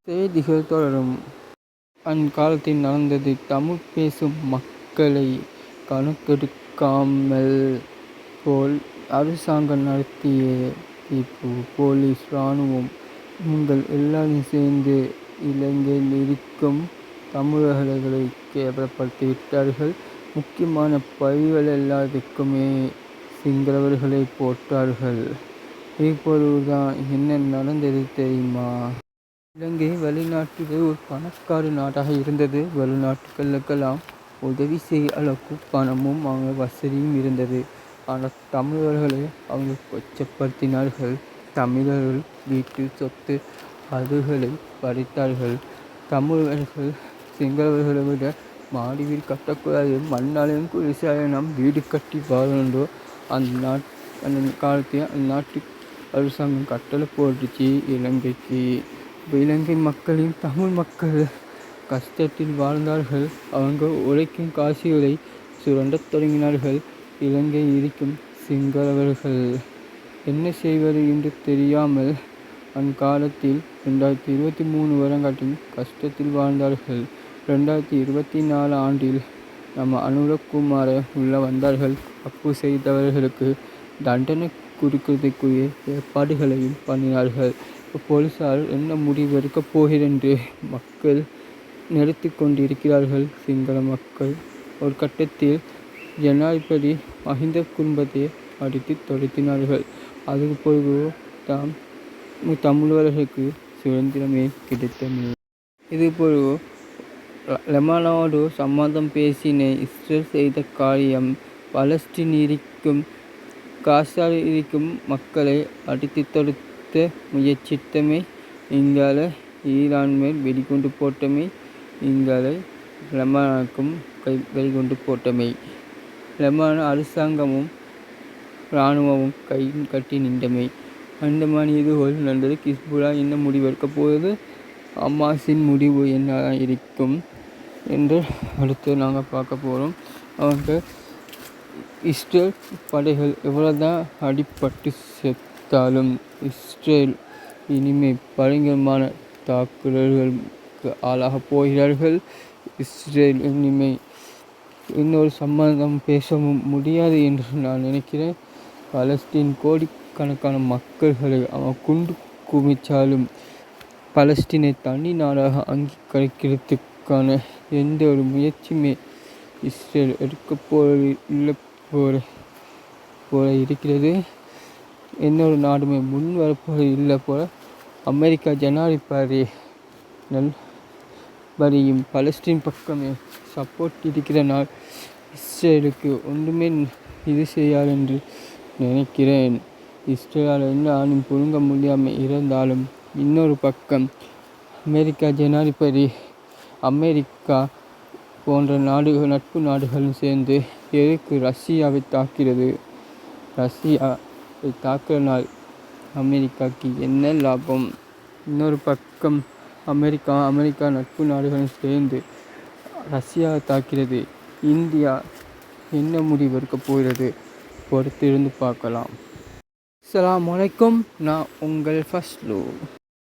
செய்திகள் தொடரும். அந்காலத்தில் நடந்தது. தமிழ் பேசும் மக்களை கணக்கெடுக்காமல் போல் அரசாங்கம் நடத்திய தீர்ப்பு. போலீஸ், இராணுவம் இவங்கள் எல்லாரும் சேர்ந்து இலங்கையில் இருக்கும் தமிழர்களை கேவலப்படுத்தி விட்டார்கள். முக்கியமான பழிகள் எல்லாத்துக்குமே சிங்களவர்களை போட்டார்கள். இப்பொழுதுதான் என்ன நடந்தது தெரியுமா? இலங்கை வெளிநாட்டிலே ஒரு பணக்கார நாடாக இருந்தது. வெளிநாட்டுகளுக்கெல்லாம் உதவி செய்ய அளவுக்கு பணமும் அவங்க வசதியும் இருந்தது. ஆனால் தமிழர்களை அவங்க கொச்சப்படுத்தினார்கள். தமிழர்கள் வீட்டு சொத்து அதுகளை பறித்தார்கள். தமிழர்கள் சிங்களவர்களை விட மாடி வீடு கட்டக்கூடாது, மண்ணாலையும் குடிசாலையும் நாம் வீடு கட்டி வாழணும். அந்த காலத்தில் அந்த நாட்டு அரசாங்கம் கட்டளை போட்டுச்சு இலங்கைக்கு. இலங்கை மக்களையும் தமிழ் மக்கள் கஷ்டத்தில் வாழ்ந்தார்கள். அவங்க உழைக்கும் காசுகளை சுரண்டத் தொடங்கினார்கள். இலங்கை இருக்கும் சிங்களவர்கள் என்ன செய்வது என்று தெரியாமல் அந்காலத்தில் 2023 வருடங்காட்டில் கஷ்டத்தில் வாழ்ந்தார்கள். 2024 ஆண்டில் நம்ம அனுரகுமார உள்ள வந்தார்கள். தப்பு செய்தவர்களுக்கு தண்டனை கொடுக்கிறதுக்குரிய ஏற்பாடுகளையும் பண்ணினார்கள். போலீசார் என்ன முடிவு எடுக்கப் போகிறது என்று மக்கள் நிறுத்தி கொண்டிருக்கிறார்கள். சிங்கள மக்கள் ஒரு கட்டத்தில் ஜனாதிபதி மஹிந்த குடும்பத்தை அடித்து துரத்தினார்கள். அதுக்கு பிறகு தமிழர்களுக்கு சுதந்திரமே கிடைத்தது. இதுபோல் லெபனானோடு சம்மதம் பேசின இஸ்ரேல் செய்த காரியம் பலஸ்தீன் இருக்கும் காசாவில் இருக்கும் மக்களை அடித்து துரத்த முயற்சித்தமை, இங்கால ஈரான் மேல் வெடிகுண்டு போட்டமை, இங்கால லெபனானுக்கும் வெடிகுண்டு போட்டமை, லெபனான் அரசாங்கமும் இராணுவமும் கை கட்டி நின்றமை. அந்த இதுபோல் நடந்தது. ஹிஸ்புல்லா என்ன முடிவு எடுக்கப் போகுது, ஹமாஸின் முடிவு என்ன இருக்கும் என்று அடுத்து நாங்கள் பார்க்க போகிறோம். அவங்க இஸ்ரேல் படைகள் எவ்வளோதான் அடிபட்டு செத்தாலும் இஸ்ரேல் இனிமேல் பயங்கரமான தாக்குதல்களுக்கு ஆளாக போகிறார்கள். இஸ்ரேல் இனிமேல் இன்னொரு சம்பந்தம் பேசவும் முடியாது என்று நான் நினைக்கிறேன். பலஸ்தீன் கோடிக்கணக்கான மக்கள்களை அவன் குண்டு குமிச்சாலும் பலஸ்தீனை தனி நாடாக அங்கீகரிக்கிறதுக்கான எந்த ஒரு முயற்சியுமே இஸ்ரேல் எடுக்க போல இருக்கிறது. இன்னொரு நாடுமே முன் வரப்போது இல்லை போல. அமெரிக்கா ஜனாதிபதி வரியும் பலஸ்தீன் பக்கமே சப்போர்ட் இருக்கிற நாள் இஸ்ரேலுக்கு ஒன்றுமே இது செய்யாது என்று நினைக்கிறேன். இஸ்ரேலால் என்ன ஆணும் புழுங்க முடியாமல் இருந்தாலும் இன்னொரு பக்கம் அமெரிக்கா ஜனாதிபதி அமெரிக்கா போன்ற நாடுகள் நட்பு நாடுகளும் சேர்ந்து எதுக்கு ரஷ்யாவை தாக்கிறது? ரஷ்யாவை தாக்குறனால் அமெரிக்காவுக்கு என்ன லாபம்? இன்னொரு பக்கம் அமெரிக்கா நட்பு நாடுகளும் சேர்ந்து ரஷ்யாவை தாக்கிறது. இந்தியா என்ன முடிவு எடுக்கப் போகிறது? பொறுத்திருந்து பார்க்கலாம். அஸ்ஸலாமு அலைக்கும். நான் உங்கள் ஃபஸ்லு.